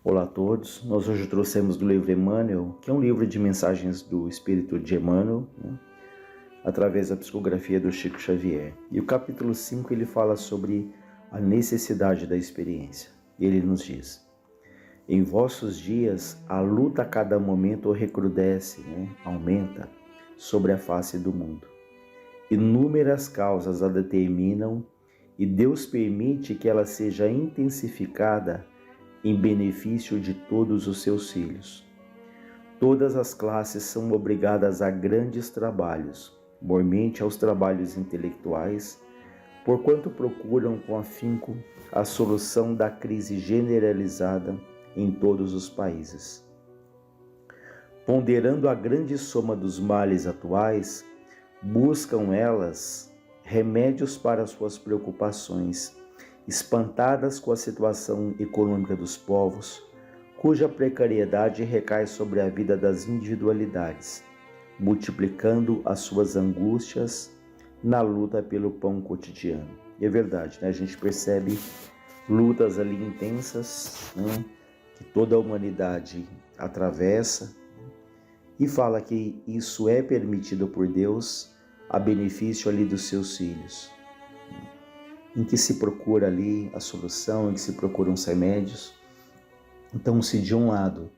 Olá a todos, nós hoje trouxemos do livro Emmanuel, que é um livro de mensagens do Espírito de Emmanuel, através da psicografia do Chico Xavier. E o capítulo 5 ele fala sobre a necessidade da experiência. Ele nos diz: em vossos dias a luta a cada momento recrudesce, aumenta sobre a face do mundo. Inúmeras causas a determinam e Deus permite que ela seja intensificada em benefício de todos os seus filhos. Todas as classes são obrigadas a grandes trabalhos, mormente aos trabalhos intelectuais, porquanto procuram com afinco a solução da crise generalizada em todos os países. Ponderando a grande soma dos males atuais, buscam elas remédios para suas preocupações, espantadas com a situação econômica dos povos, cuja precariedade recai sobre a vida das individualidades, multiplicando as suas angústias na luta pelo pão cotidiano. E é verdade, a gente percebe lutas ali intensas, que toda a humanidade atravessa, e fala que isso é permitido por Deus a benefício ali dos seus filhos, em que se procura ali a solução, em que se procuram os remédios. Então, se de um lado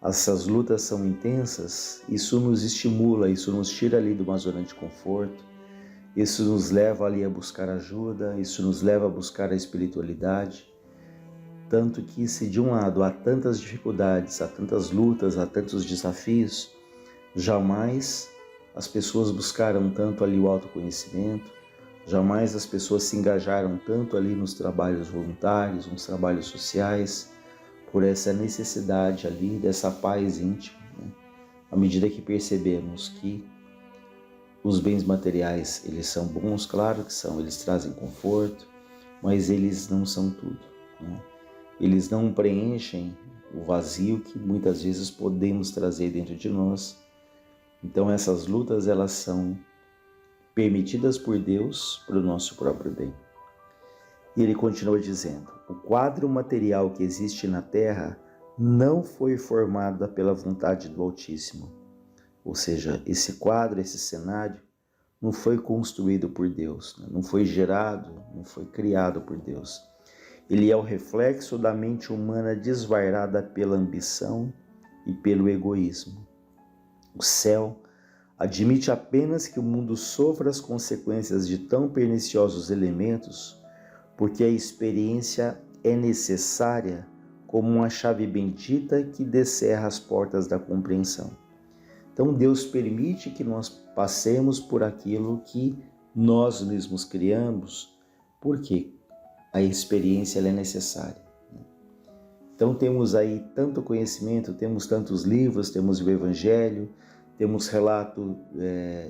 essas lutas são intensas, isso nos estimula, isso nos tira ali de uma zona de conforto, isso nos leva ali a buscar ajuda, isso nos leva a buscar a espiritualidade. Tanto que se de um lado há tantas dificuldades, há tantas lutas, há tantos desafios, jamais as pessoas buscaram tanto ali o autoconhecimento, jamais as pessoas se engajaram tanto ali nos trabalhos voluntários, nos trabalhos sociais, por essa necessidade ali dessa paz íntima. À medida que percebemos que os bens materiais, eles são bons, claro que são, eles trazem conforto, mas eles não são tudo. Eles não preenchem o vazio que muitas vezes podemos trazer dentro de nós. Então essas lutas, elas são permitidas por Deus para o nosso próprio bem. E ele continua dizendo: o quadro material que existe na Terra não foi formado pela vontade do Altíssimo. Ou seja, esse quadro, esse cenário, não foi construído por Deus, não foi gerado, não foi criado por Deus. Ele é o reflexo da mente humana desvairada pela ambição e pelo egoísmo. O céu admite apenas que o mundo sofra as consequências de tão perniciosos elementos, porque a experiência é necessária como uma chave bendita que descerra as portas da compreensão. Então Deus permite que nós passemos por aquilo que nós mesmos criamos, porque a experiência ela é necessária. Então temos aí tanto conhecimento, temos tantos livros, temos o Evangelho, temos relato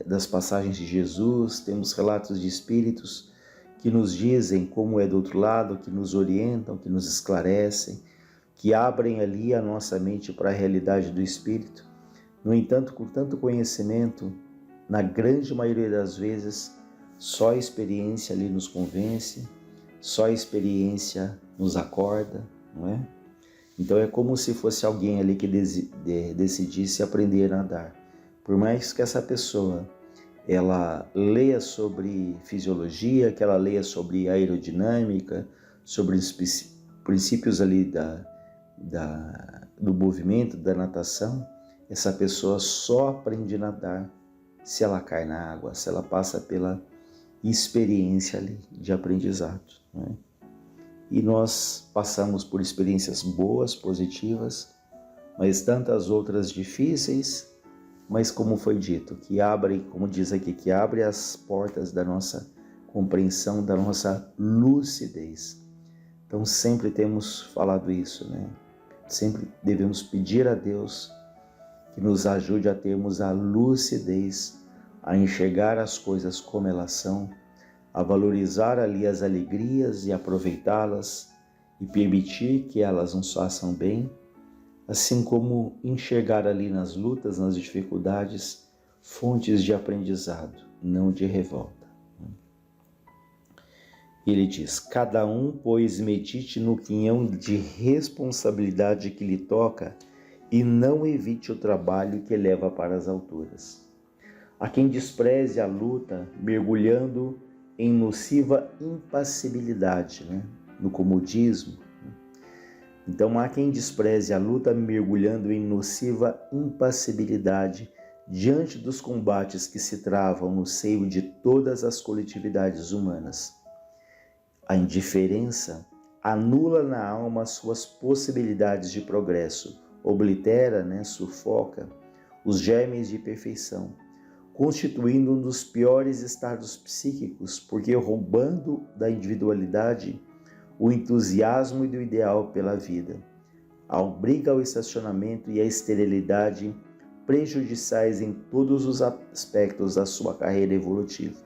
das passagens de Jesus, temos relatos de espíritos que nos dizem como é do outro lado, que nos orientam, que nos esclarecem, que abrem ali a nossa mente para a realidade do espírito. No entanto, com tanto conhecimento, na grande maioria das vezes, só a experiência ali nos convence, só a experiência nos acorda, não é? Então é como se fosse alguém ali que decidisse aprender a nadar. Por mais que essa pessoa ela leia sobre fisiologia, que ela leia sobre aerodinâmica, sobre os princípios ali do movimento, da natação, essa pessoa só aprende a nadar se ela cai na água, se ela passa pela experiência ali de aprendizado, né? E nós passamos por experiências boas, positivas, mas tantas outras difíceis, mas como foi dito, que abre, como diz aqui, que abre as portas da nossa compreensão, da nossa lucidez. Então sempre temos falado isso, Sempre devemos pedir a Deus que nos ajude a termos a lucidez, a enxergar as coisas como elas são, a valorizar ali as alegrias e aproveitá-las e permitir que elas nos façam bem, assim como enxergar ali nas lutas, nas dificuldades, fontes de aprendizado, não de revolta. Ele diz: cada um, pois, medite no quinhão de responsabilidade que lhe toca e não evite o trabalho que leva para as alturas. Há quem despreze a luta mergulhando em nociva impassibilidade, no comodismo. Então há quem despreze a luta mergulhando em nociva impassibilidade diante dos combates que se travam no seio de todas as coletividades humanas. A indiferença anula na alma suas possibilidades de progresso, oblitera, sufoca os germes de perfeição, constituindo um dos piores estados psíquicos, porque roubando da individualidade o entusiasmo do ideal pela vida, obriga ao estacionamento e à esterilidade prejudiciais em todos os aspectos da sua carreira evolutiva.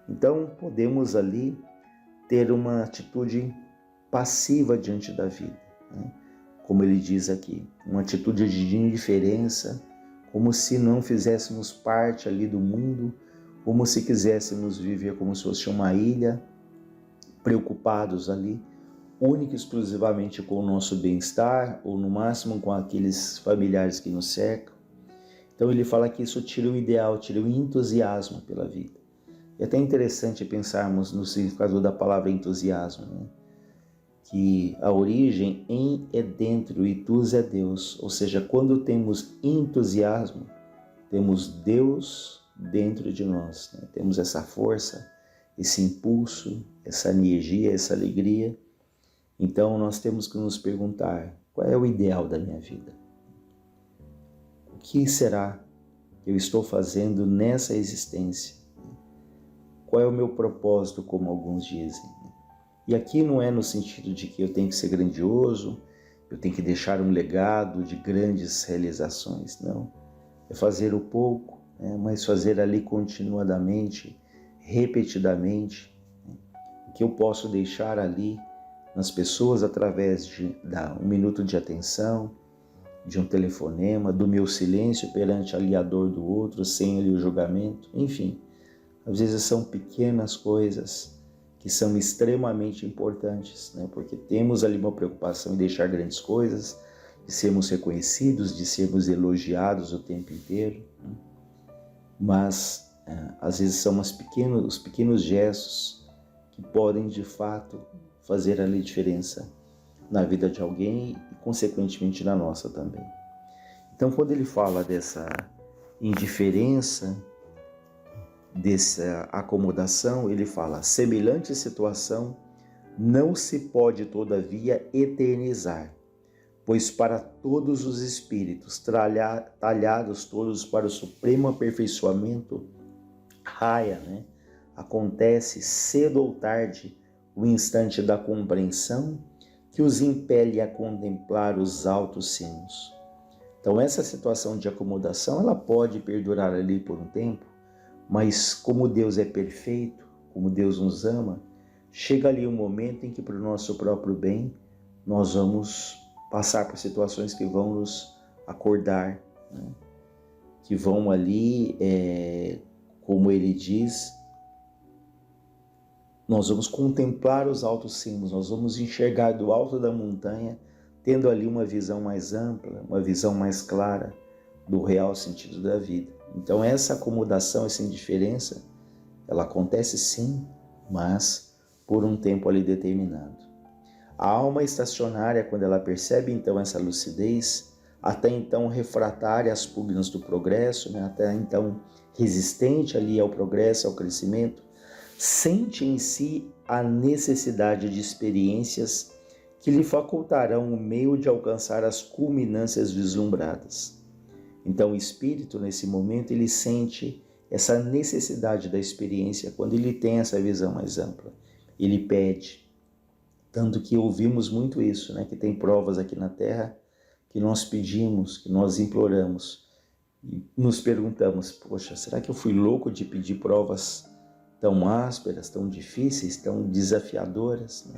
Então, podemos ali ter uma atitude passiva diante da vida, como ele diz aqui, uma atitude de indiferença, como se não fizéssemos parte ali do mundo, como se quiséssemos viver como se fosse uma ilha, preocupados ali, única e exclusivamente com o nosso bem-estar, ou no máximo com aqueles familiares que nos cercam. Então ele fala que isso tira o ideal, tira o entusiasmo pela vida. É até interessante pensarmos no significado da palavra entusiasmo, que a origem em é dentro e tus é Deus, ou seja, quando temos entusiasmo, temos Deus dentro de nós, temos essa força, esse impulso, essa energia, essa alegria. Então nós temos que nos perguntar: qual é o ideal da minha vida? O que será que eu estou fazendo nessa existência? Qual é o meu propósito, como alguns dizem? E aqui não é no sentido de que eu tenho que ser grandioso, eu tenho que deixar um legado de grandes realizações, não. É fazer o pouco, mas fazer ali continuadamente, repetidamente, o que eu posso deixar ali nas pessoas através de um minuto de atenção, de um telefonema, do meu silêncio perante ali a dor do outro, sem ali o julgamento, enfim. Às vezes são pequenas coisas que são extremamente importantes, porque temos ali uma preocupação em deixar grandes coisas, de sermos reconhecidos, de sermos elogiados o tempo inteiro, mas às vezes são os pequenos gestos que podem de fato fazer ali diferença na vida de alguém e consequentemente na nossa também. Então quando ele fala dessa indiferença, dessa acomodação, ele fala: semelhante situação não se pode todavia eternizar, pois para todos os espíritos talhados todos para o supremo aperfeiçoamento raia, acontece cedo ou tarde o instante da compreensão que os impele a contemplar os altos cimos. Então essa situação de acomodação ela pode perdurar ali por um tempo, mas como Deus é perfeito, como Deus nos ama, chega ali um momento em que, para o nosso próprio bem, nós vamos passar por situações que vão nos acordar, que vão ali, como ele diz, nós vamos contemplar os altos cimos, nós vamos enxergar do alto da montanha, tendo ali uma visão mais ampla, uma visão mais clara do real sentido da vida. Então essa acomodação, essa indiferença, ela acontece sim, mas por um tempo ali determinado. A alma estacionária, quando ela percebe então essa lucidez, até então refratária às pugnas do progresso, até então resistente ali ao progresso, ao crescimento, sente em si a necessidade de experiências que lhe facultarão o meio de alcançar as culminâncias vislumbradas. Então o espírito, nesse momento, ele sente essa necessidade da experiência quando ele tem essa visão mais ampla. Ele pede. Tanto que ouvimos muito isso, que tem provas aqui na Terra que nós pedimos, que nós imploramos. E nos perguntamos: poxa, será que eu fui louco de pedir provas tão ásperas, tão difíceis, tão desafiadoras?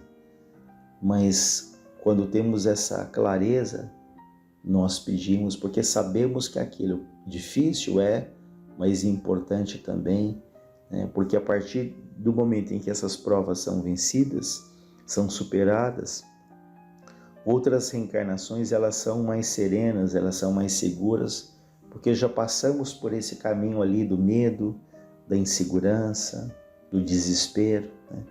Mas quando temos essa clareza, nós pedimos porque sabemos que aquilo difícil mas importante também, porque a partir do momento em que essas provas são vencidas, são superadas, outras reencarnações elas são mais serenas, elas são mais seguras, porque já passamos por esse caminho ali do medo, da insegurança, do desespero, né?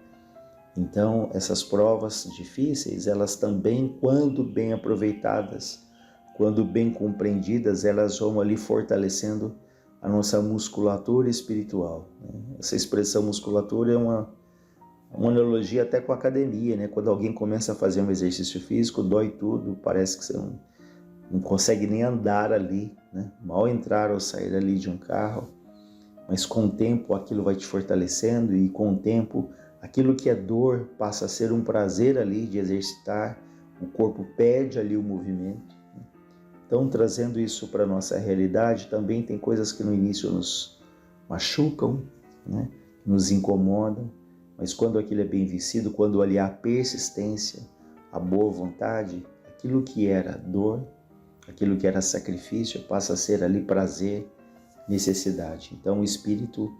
Então, essas provas difíceis, elas também, quando bem aproveitadas, quando bem compreendidas, elas vão ali fortalecendo a nossa musculatura espiritual, né? Essa expressão musculatura é uma analogia até com a academia, né? Quando alguém começa a fazer um exercício físico, dói tudo, parece que você não consegue nem andar ali, né? Mal entrar ou sair ali de um carro, mas com o tempo aquilo vai te fortalecendo e com o tempo aquilo que é dor passa a ser um prazer ali de exercitar, o corpo pede ali o movimento. Então, trazendo isso para a nossa realidade, também tem coisas que no início nos machucam, né? Nos incomodam, mas quando aquilo é bem vencido, quando ali há persistência, a boa vontade, aquilo que era dor, aquilo que era sacrifício, passa a ser ali prazer, necessidade. Então o espírito,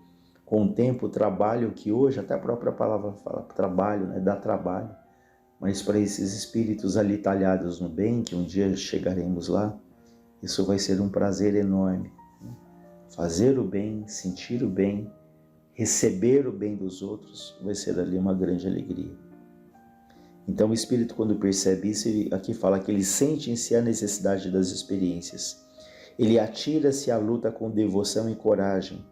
com o tempo, o trabalho que hoje, até a própria palavra fala, trabalho, né? Dá trabalho, mas para esses espíritos ali talhados no bem, que um dia chegaremos lá, isso vai ser um prazer enorme, né? Fazer o bem, sentir o bem, receber o bem dos outros, vai ser ali uma grande alegria. Então o espírito, quando percebe isso, aqui fala que ele sente em si a necessidade das experiências. Ele atira-se à luta com devoção e coragem.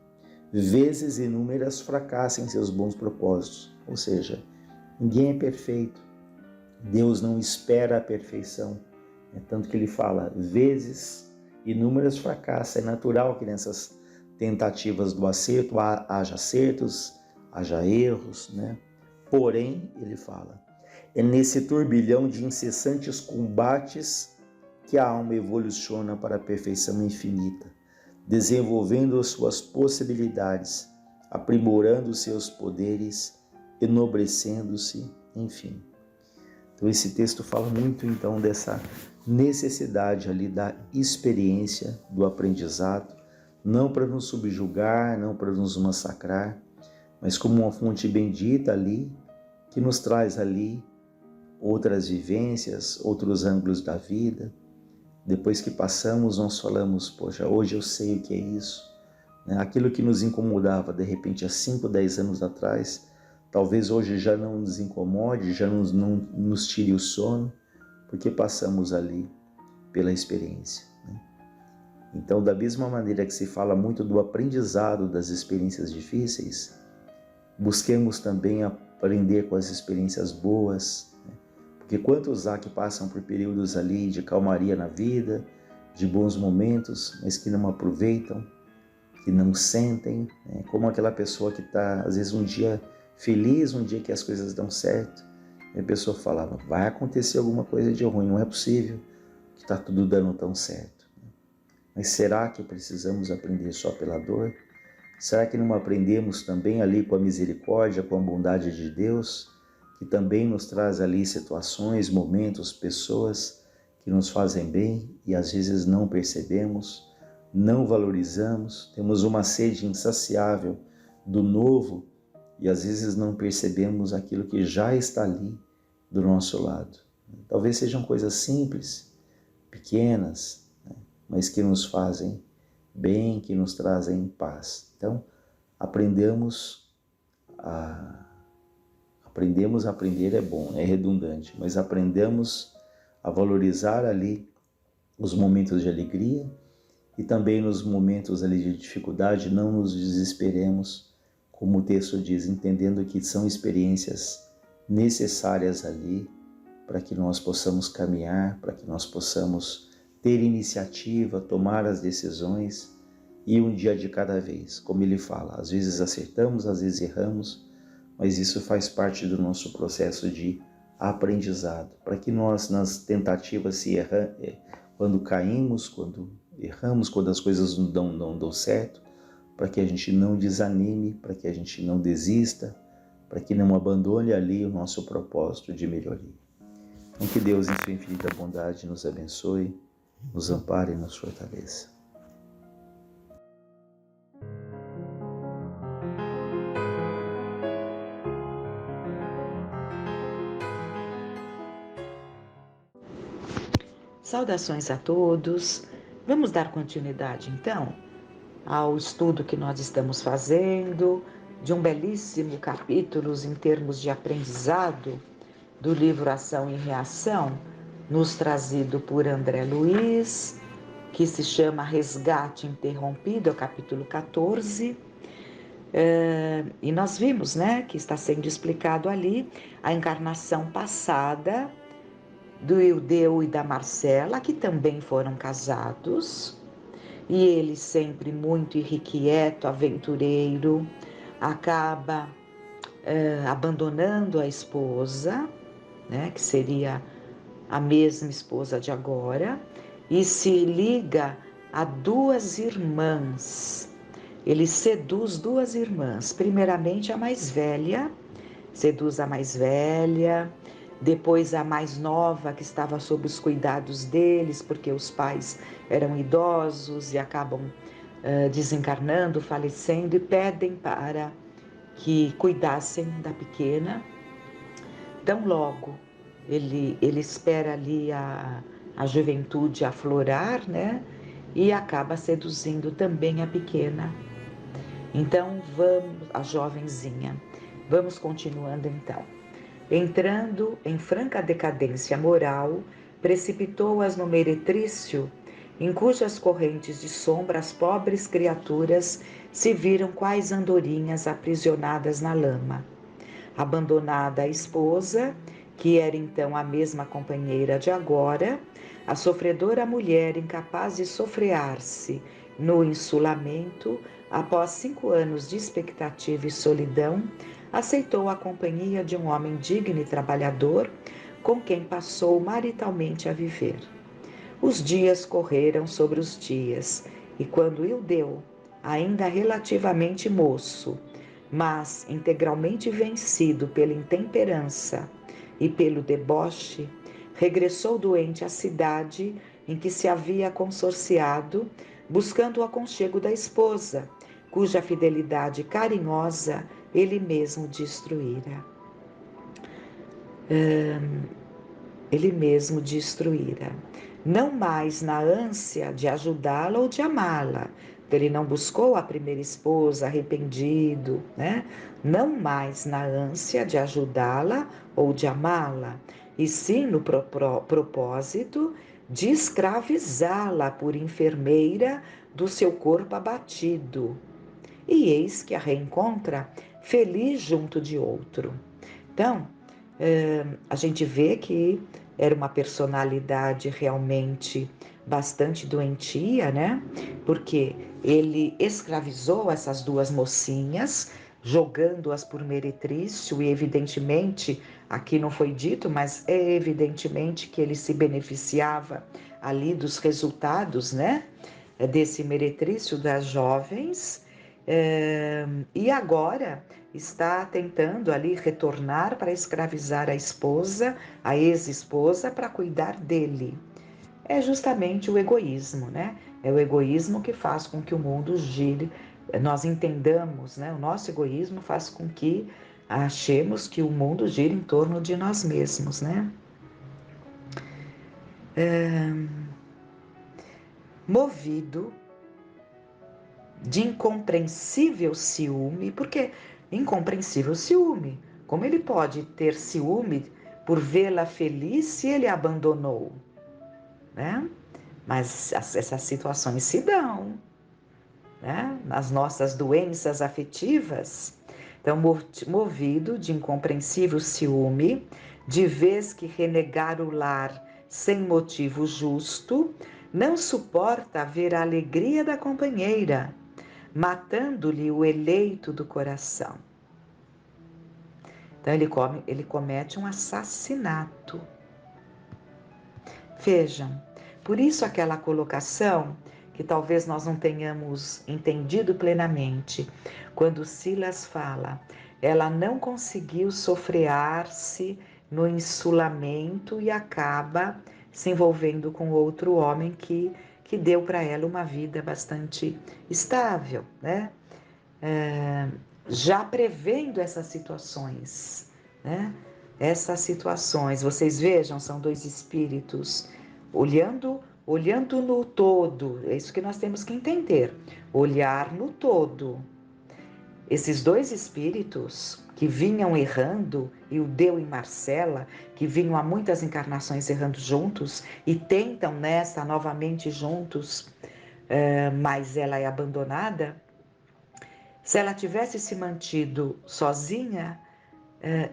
Vezes inúmeras fracassa em seus bons propósitos. Ou seja, ninguém é perfeito. Deus não espera a perfeição. É tanto que ele fala, vezes inúmeras fracassa. É natural que nessas tentativas do acerto haja acertos, haja erros, né? Porém, ele fala, é nesse turbilhão de incessantes combates que a alma evoluciona para a perfeição infinita, desenvolvendo as suas possibilidades, aprimorando seus poderes, enobrecendo-se, enfim. Então esse texto fala muito então dessa necessidade ali da experiência, do aprendizado, não para nos subjugar, não para nos massacrar, mas como uma fonte bendita ali, que nos traz ali outras vivências, outros ângulos da vida. Depois que passamos, nós falamos, poxa, hoje eu sei o que é isso. Aquilo que nos incomodava, de repente, há 5, 10 anos atrás, talvez hoje já não nos incomode, já não nos tire o sono, porque passamos ali pela experiência. Então, da mesma maneira que se fala muito do aprendizado das experiências difíceis, busquemos também aprender com as experiências boas, porque quantos há que passam por períodos ali de calmaria na vida, de bons momentos, mas que não aproveitam, que não sentem, né? Como aquela pessoa que está, às vezes, um dia feliz, um dia que as coisas dão certo, e a pessoa falava, vai acontecer alguma coisa de ruim, não é possível que está tudo dando tão certo. Mas será que precisamos aprender só pela dor? Será que não aprendemos também ali com a misericórdia, com a bondade de Deus, que também nos traz ali situações, momentos, pessoas que nos fazem bem e às vezes não percebemos, não valorizamos, temos uma sede insaciável do novo e às vezes não percebemos aquilo que já está ali do nosso lado. Talvez sejam coisas simples, pequenas, né? Mas que nos fazem bem, que nos trazem paz. Então, aprendemos a aprender é bom, é redundante, mas aprendamos a valorizar ali os momentos de alegria e também nos momentos ali de dificuldade não nos desesperemos, como o texto diz, entendendo que são experiências necessárias ali para que nós possamos caminhar, para que nós possamos ter iniciativa, tomar as decisões e um dia de cada vez, como ele fala, às vezes acertamos, às vezes erramos, mas isso faz parte do nosso processo de aprendizado, para que nós nas tentativas quando caímos, quando erramos, quando as coisas não dão certo, para que a gente não desanime, para que a gente não desista, para que não abandone ali o nosso propósito de melhoria. Então que Deus em sua infinita bondade nos abençoe, nos ampare e nos fortaleça. Saudações a todos. Vamos dar continuidade, então, ao estudo que nós estamos fazendo, de um belíssimo capítulo em termos de aprendizado do livro Ação e Reação, nos trazido por André Luiz, que se chama Resgate Interrompido, é o capítulo 14. E nós vimos, né, que está sendo explicado ali a encarnação passada do Ildeu e da Marcela, que também foram casados, e ele, sempre muito irrequieto, aventureiro, acaba abandonando a esposa, né, que seria a mesma esposa de agora, e se liga a duas irmãs. Ele seduz duas irmãs, primeiramente a mais velha, seduz a mais velha, depois a mais nova, que estava sob os cuidados deles, porque os pais eram idosos e acabam desencarnando, falecendo, e pedem para que cuidassem da pequena. Tão logo ele espera ali a juventude aflorar, né? E acaba seduzindo também a pequena. Então vamos, a jovenzinha. Vamos continuando então. Entrando em franca decadência moral, precipitou-as no meretrício, em cujas correntes de sombra as pobres criaturas se viram quais andorinhas aprisionadas na lama. Abandonada a esposa, que era então a mesma companheira de agora, a sofredora mulher, incapaz de sofrear-se no insulamento, após 5 anos de expectativa e solidão, aceitou a companhia de um homem digno e trabalhador, com quem passou maritalmente a viver. Os dias correram sobre os dias, e quando Ildeu, ainda relativamente moço, mas integralmente vencido pela intemperança e pelo deboche, regressou doente à cidade em que se havia consorciado, buscando o aconchego da esposa, cuja fidelidade carinhosa ele mesmo destruíra. Não mais na ânsia de ajudá-la ou de amá-la. Ele não buscou a primeira esposa arrependido, né? Não mais na ânsia de ajudá-la ou de amá-la, e sim no propósito de escravizá-la por enfermeira do seu corpo abatido. E eis que a reencontra feliz junto de outro. Então, a gente vê que era uma personalidade realmente bastante doentia, né? Porque ele escravizou essas duas mocinhas, jogando-as por meretrício, e evidentemente, aqui não foi dito, mas é evidentemente que ele se beneficiava ali dos resultados, né? Desse meretrício das jovens, e agora está tentando ali retornar para escravizar a esposa, a ex-esposa, para cuidar dele. É justamente o egoísmo, né? É o egoísmo que faz com que o mundo gire, nós entendamos, né? O nosso egoísmo faz com que achemos que o mundo gira em torno de nós mesmos, né? Movido de incompreensível ciúme, porque incompreensível ciúme, como ele pode ter ciúme por vê-la feliz se ele a abandonou, né? Mas essas situações se dão, né? Nas nossas doenças afetivas. Então, movido de incompreensível ciúme, de vez que renegar o lar sem motivo justo, não suporta ver a alegria da companheira, matando-lhe o eleito do coração. Então ele comete um assassinato. Vejam, por isso aquela colocação que talvez nós não tenhamos entendido plenamente, quando Silas fala, ela não conseguiu sofrear-se no insulamento e acaba se envolvendo com outro homem que deu para ela uma vida bastante estável, né? Já prevendo essas situações, né? Essas situações, vocês vejam, são dois espíritos olhando no todo. É isso que nós temos que entender. Olhar no todo. Esses dois espíritos que vinham errando, e o Deu e Marcela, que vinham há muitas encarnações errando juntos, e tentam nessa novamente juntos, mas ela é abandonada. Se ela tivesse se mantido sozinha,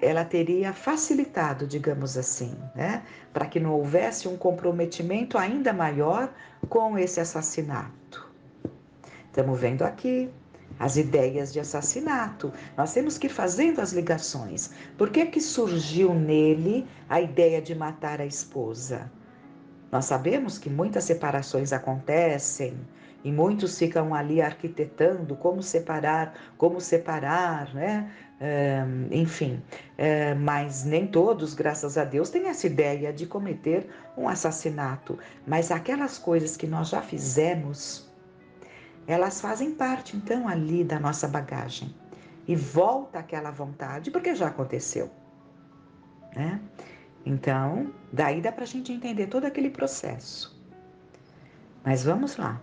ela teria facilitado, digamos assim, né? Para que não houvesse um comprometimento ainda maior com esse assassinato. Estamos vendo aqui as ideias de assassinato. Nós temos que ir fazendo as ligações. Por que surgiu nele a ideia de matar a esposa? Nós sabemos que muitas separações acontecem e muitos ficam ali arquitetando como separar, né? Enfim, mas nem todos, graças a Deus, têm essa ideia de cometer um assassinato. Mas aquelas coisas que nós já fizemos, elas fazem parte, então, ali da nossa bagagem. E volta aquela vontade, porque já aconteceu, né? Então, daí dá para a gente entender todo aquele processo. Mas vamos lá.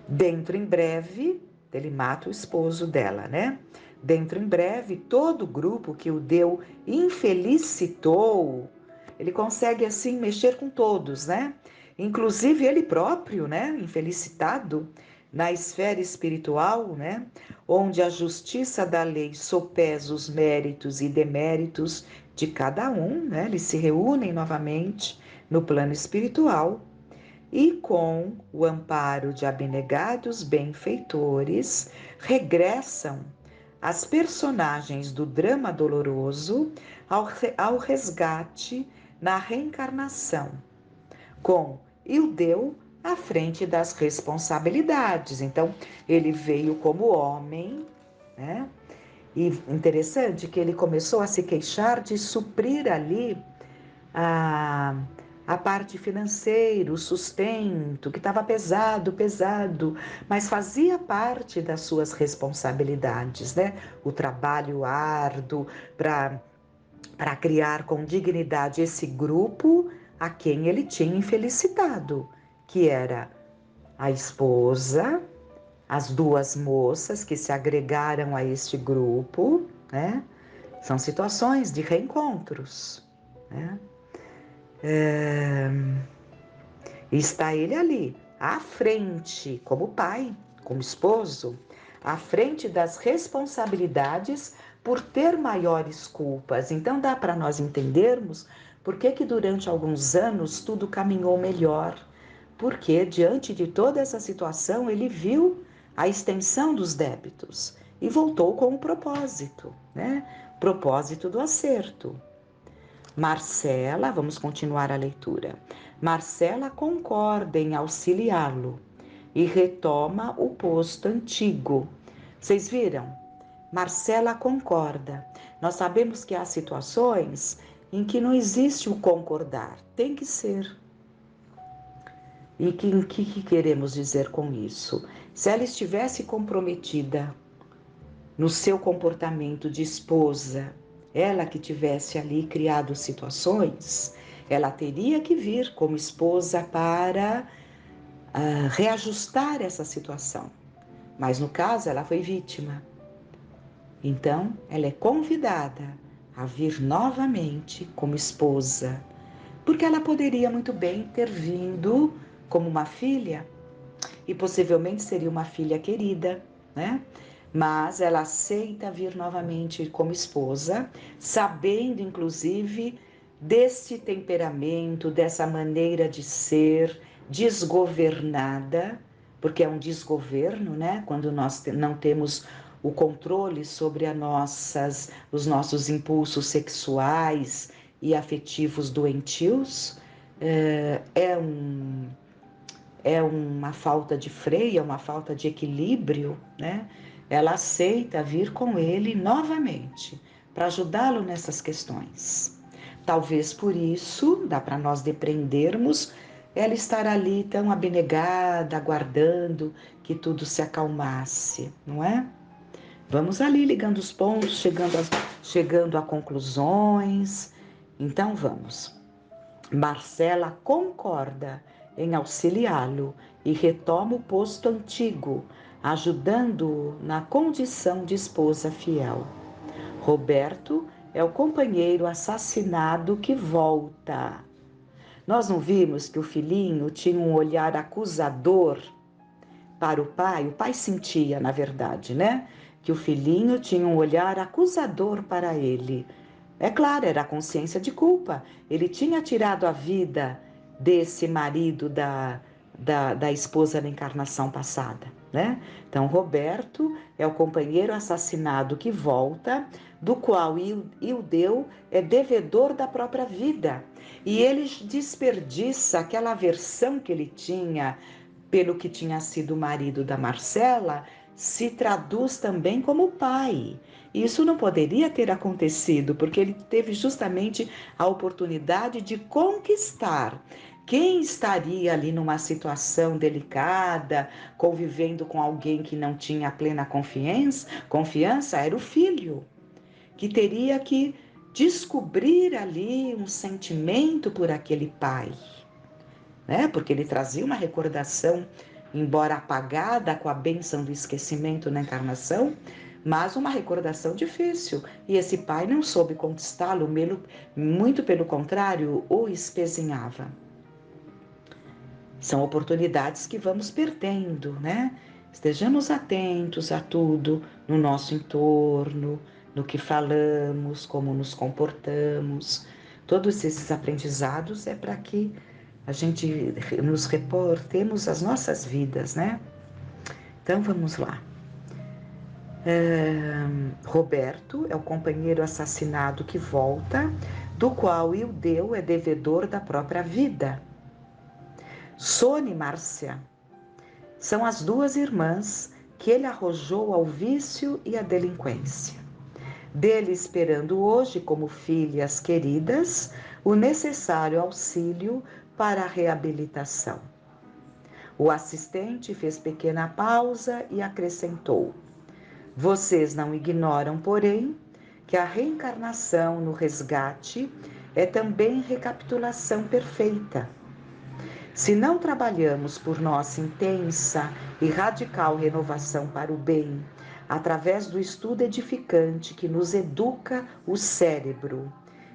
Dentro em breve, ele mata o esposo dela, né? Dentro em breve, todo o grupo que o Deu infelicitou, ele consegue assim mexer com todos, né? Inclusive ele próprio, né? Infelicitado na esfera espiritual, né? Onde a justiça da lei sopesa os méritos e deméritos de cada um, né? Eles se reúnem novamente no plano espiritual e, com o amparo de abnegados benfeitores, regressam as personagens do drama doloroso ao resgate na reencarnação, com Ildeu à frente das responsabilidades. Então, ele veio como homem, né? E interessante que ele começou a se queixar de suprir ali a parte financeira, o sustento, que estava pesado, mas fazia parte das suas responsabilidades, né? O trabalho árduo para criar com dignidade esse grupo a quem ele tinha infelicitado, que era a esposa, as duas moças que se agregaram a este grupo, né? São situações de reencontros, né? E está ele ali, à frente, como pai, como esposo, à frente das responsabilidades por ter maiores culpas. Então dá para nós entendermos por que durante alguns anos tudo caminhou melhor. Porque diante de toda essa situação ele viu a extensão dos débitos e voltou com o propósito, né? Propósito do acerto. Marcela, vamos continuar a leitura. Marcela concorda em auxiliá-lo e retoma o posto antigo. Vocês viram? Marcela concorda. Nós sabemos que há situações em que não existe o concordar, tem que ser. E o que queremos dizer com isso? Se ela estivesse comprometida no seu comportamento de esposa, ela que tivesse ali criado situações, ela teria que vir como esposa para reajustar essa situação. Mas no caso, ela foi vítima. Então, ela é convidada a vir novamente como esposa, porque ela poderia muito bem ter vindo como uma filha, e possivelmente seria uma filha querida, né? Mas ela aceita vir novamente como esposa, sabendo inclusive desse temperamento, dessa maneira de ser desgovernada, porque é um desgoverno, né? Quando nós não temos o controle sobre os nossos impulsos sexuais e afetivos doentios, é uma falta de freio, é uma falta de equilíbrio, né? Ela aceita vir com ele novamente para ajudá-lo nessas questões. Talvez por isso, dá para nós depreendermos, ela estar ali tão abnegada, aguardando que tudo se acalmasse, não é? Vamos ali ligando os pontos, chegando a conclusões. Então vamos. Marcela concorda em auxiliá-lo e retoma o posto antigo, ajudando-o na condição de esposa fiel. Roberto é o companheiro assassinado que volta. Nós não vimos que o filhinho tinha um olhar acusador para o pai sentia, na verdade, né? Que o filhinho tinha um olhar acusador para ele. É claro, era a consciência de culpa. Ele tinha tirado a vida desse marido da esposa na encarnação passada, né? Então, Roberto é o companheiro assassinado que volta, do qual Ildeu é devedor da própria vida. E ele desperdiça aquela aversão que ele tinha pelo que tinha sido o marido da Marcela, se traduz também como pai. Isso não poderia ter acontecido, porque ele teve justamente a oportunidade de conquistar. Quem estaria ali numa situação delicada, convivendo com alguém que não tinha plena confiança era o filho, que teria que descobrir ali um sentimento por aquele pai, né? Porque ele trazia uma recordação, embora apagada com a bênção do esquecimento na encarnação, mas uma recordação difícil. E esse pai não soube conquistá-lo, muito pelo contrário, o espezinhava. São oportunidades que vamos perdendo, né? Estejamos atentos a tudo no nosso entorno, no que falamos, como nos comportamos. Todos esses aprendizados é para que a gente nos reportemos as nossas vidas, né? Então vamos lá. Roberto é o companheiro assassinado que volta, do qual Ildeu é devedor da própria vida. Sônia e Márcia são as duas irmãs que ele arrojou ao vício e à delinquência. Dele esperando hoje, como filhas queridas, o necessário auxílio para a reabilitação. O assistente fez pequena pausa e acrescentou: vocês não ignoram, porém, que a reencarnação no resgate é também recapitulação perfeita. Se não trabalhamos por nossa intensa e radical renovação para o bem, através do estudo edificante que nos educa o cérebro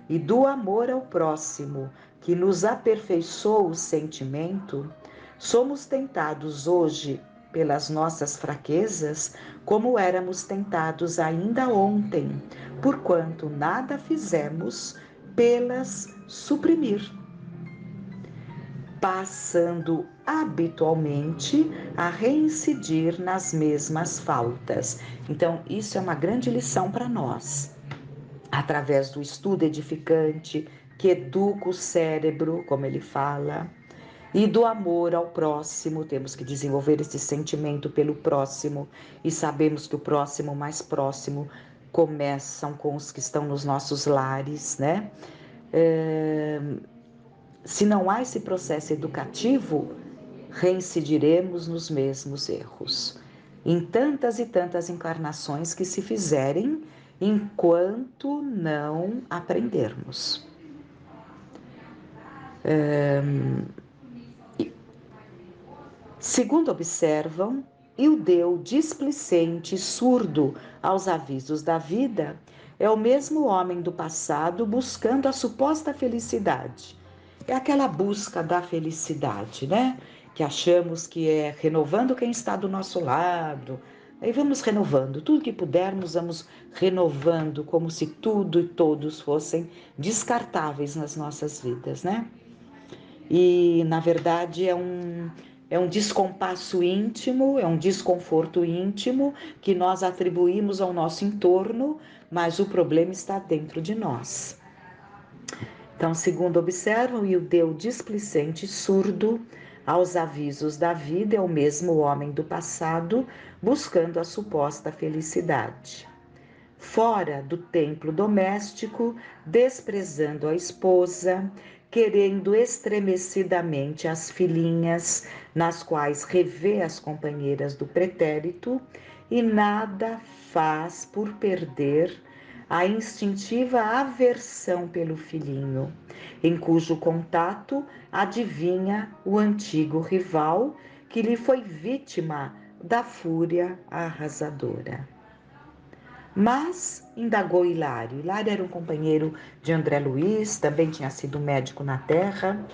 e do amor ao próximo, que nos aperfeiçoa o sentimento, somos tentados hoje pelas nossas fraquezas, como éramos tentados ainda ontem, porquanto nada fizemos pelas suprimir, passando habitualmente a reincidir nas mesmas faltas. Então, isso é uma grande lição para nós. Através do estudo edificante, que educa o cérebro, como ele fala, e do amor ao próximo, temos que desenvolver esse sentimento pelo próximo, e sabemos que o próximo mais próximo começam com os que estão nos nossos lares, né? Se não há esse processo educativo, reincidiremos nos mesmos erros, em tantas e tantas encarnações que se fizerem, enquanto não aprendermos. Segundo observam, Ildeu, displicente e surdo aos avisos da vida, é o mesmo homem do passado buscando a suposta felicidade. É aquela busca da felicidade, né? Que achamos que é renovando quem está do nosso lado. Aí vamos renovando, tudo que pudermos, vamos renovando, como se tudo e todos fossem descartáveis nas nossas vidas, né? E, na verdade, é um descompasso íntimo, é um desconforto íntimo que nós atribuímos ao nosso entorno, mas o problema está dentro de nós. Então, segundo observam, Ildeu displicente e surdo aos avisos da vida é o mesmo homem do passado buscando a suposta felicidade. Fora do templo doméstico, desprezando a esposa, querendo estremecidamente as filhinhas, nas quais revê as companheiras do pretérito, e nada faz por perder a instintiva aversão pelo filhinho, em cujo contato adivinha o antigo rival que lhe foi vítima da fúria arrasadora. Mas, indagou Hilário, Hilário era um companheiro de André Luiz, também tinha sido médico na terra,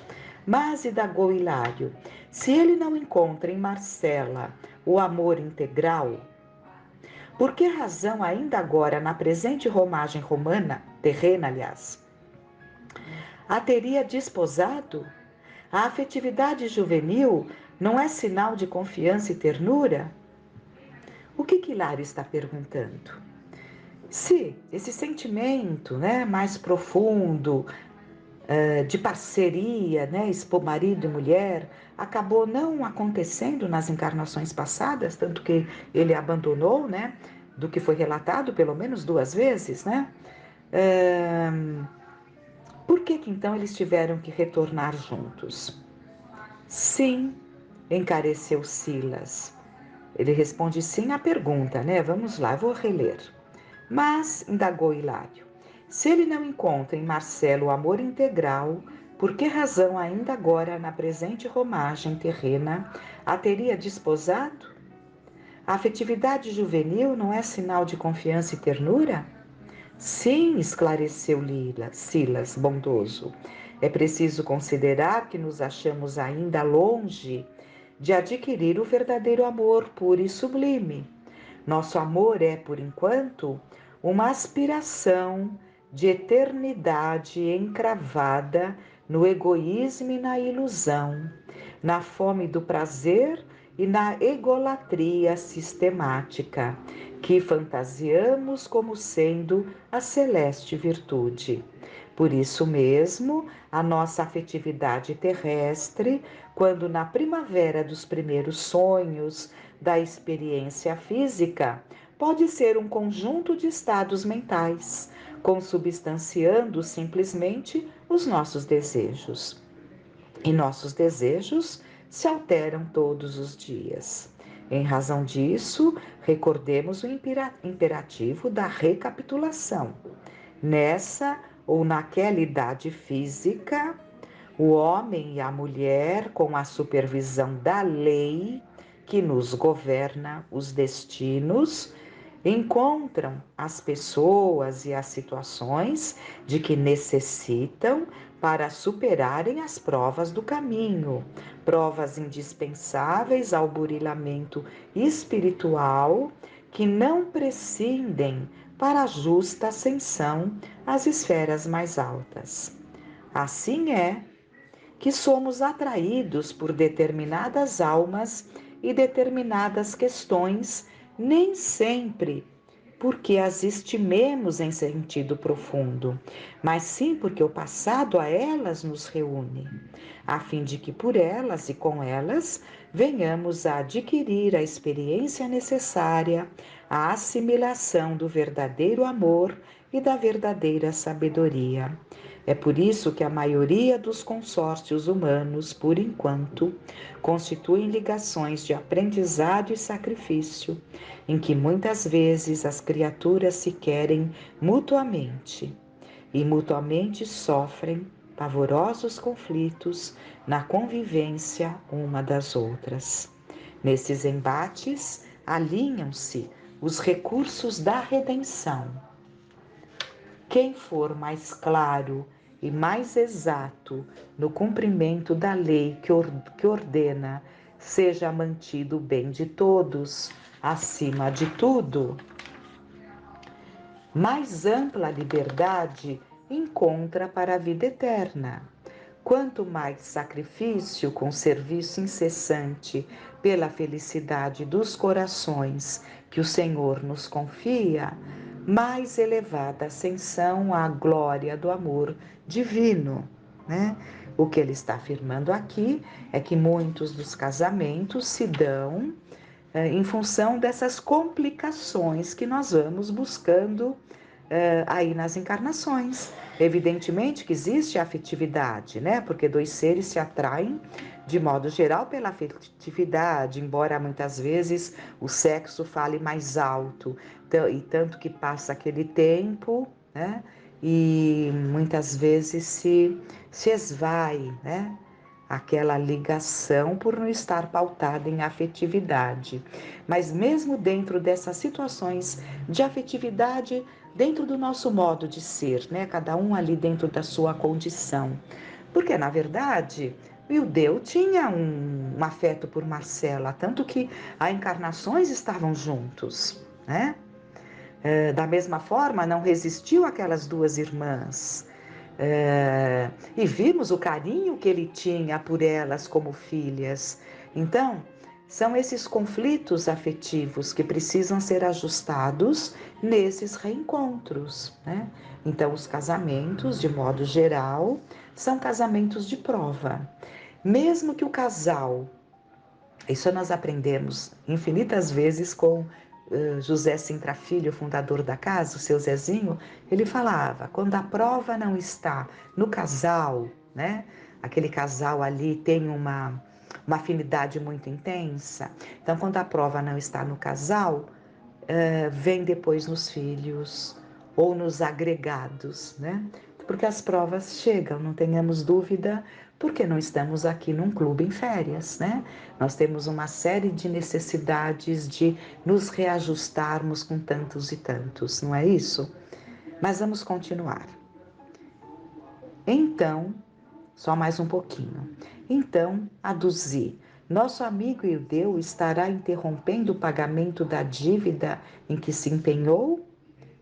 mas indagou Hilário, se ele não encontra em Marcela o amor integral, por que razão ainda agora, na presente romagem romana, terrena, aliás, a teria desposado? A afetividade juvenil não é sinal de confiança e ternura? O que Hilário está perguntando? Se esse sentimento, mais profundo, de parceria, marido e mulher, acabou não acontecendo nas encarnações passadas, tanto que ele abandonou, do que foi relatado pelo menos 2 vezes, por que então eles tiveram que retornar juntos? Sim, encareceu Silas. Ele responde sim à pergunta, Vamos lá, vou reler. Mas, indagou Hilário, se ele não encontra em Marcelo o amor integral, por que razão ainda agora, na presente romagem terrena, a teria desposado? A afetividade juvenil não é sinal de confiança e ternura? Sim, esclareceu Silas, bondoso. É preciso considerar que nos achamos ainda longe de adquirir o verdadeiro amor puro e sublime. Nosso amor é, por enquanto, uma aspiração de eternidade encravada no egoísmo e na ilusão, na fome do prazer e na egolatria sistemática, que fantasiamos como sendo a celeste virtude. Por isso mesmo, a nossa afetividade terrestre, quando na primavera dos primeiros sonhos da experiência física, pode ser um conjunto de estados mentais, consubstanciando simplesmente os nossos desejos. E nossos desejos se alteram todos os dias. Em razão disso, recordemos o imperativo da recapitulação. Nessa ou naquela idade física, o homem e a mulher, com a supervisão da lei que nos governa os destinos, encontram as pessoas e as situações de que necessitam para superarem as provas do caminho, provas indispensáveis ao burilamento espiritual que não prescindem para a justa ascensão às esferas mais altas. Assim é que somos atraídos por determinadas almas e determinadas questões, nem sempre porque as estimemos em sentido profundo, mas sim porque o passado a elas nos reúne, a fim de que por elas e com elas venhamos a adquirir a experiência necessária à assimilação do verdadeiro amor e da verdadeira sabedoria. É por isso que a maioria dos consórcios humanos, por enquanto, constituem ligações de aprendizado e sacrifício, em que muitas vezes as criaturas se querem mutuamente e mutuamente sofrem pavorosos conflitos na convivência uma das outras. Nesses embates, alinham-se os recursos da redenção. Quem for mais claro e mais exato no cumprimento da lei que ordena, seja mantido o bem de todos, acima de tudo, mais ampla liberdade encontra para a vida eterna. Quanto mais sacrifício com serviço incessante pela felicidade dos corações que o Senhor nos confia, mais elevada ascensão à glória do amor divino, O que ele está afirmando aqui é que muitos dos casamentos se dão em função dessas complicações que nós vamos buscando aí nas encarnações. Evidentemente que existe a afetividade, né? Porque dois seres se atraem de modo geral pela afetividade, embora muitas vezes o sexo fale mais alto, e tanto que passa aquele tempo, né? E muitas vezes se esvai, né? Aquela ligação por não estar pautada em afetividade. Mas mesmo dentro dessas situações de afetividade, dentro do nosso modo de ser, né? Cada um ali dentro da sua condição. Porque, na verdade, o Ildeu tinha um afeto por Marcela, tanto que as encarnações estavam juntos, né? Da mesma forma, não resistiu àquelas duas irmãs. E vimos o carinho que ele tinha por elas como filhas. Então, são esses conflitos afetivos que precisam ser ajustados nesses reencontros, né? Então, os casamentos, de modo geral, são casamentos de prova. Mesmo que o casal, isso nós aprendemos infinitas vezes com José Sintra Filho, fundador da casa, o seu Zezinho, ele falava, quando a prova não está no casal, né? Aquele casal ali tem uma afinidade muito intensa. Então, quando a prova não está no casal, vem depois nos filhos ou nos agregados, né? Porque as provas chegam, não tenhamos dúvida, porque não estamos aqui num clube em férias, né? Nós temos uma série de necessidades de nos reajustarmos com tantos e tantos, não é isso? Mas vamos continuar. Então, só mais um pouquinho. Então, aduzi. Nosso amigo Irdeu estará interrompendo o pagamento da dívida em que se empenhou?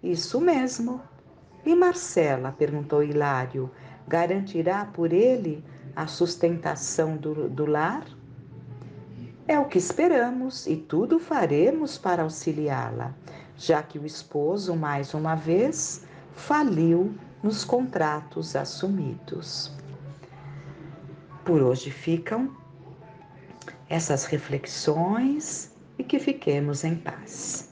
Isso mesmo. E Marcela, perguntou Hilário, garantirá por ele a sustentação do lar? É o que esperamos e tudo faremos para auxiliá-la, já que o esposo, mais uma vez, faliu nos contratos assumidos. Por hoje ficam essas reflexões e que fiquemos em paz.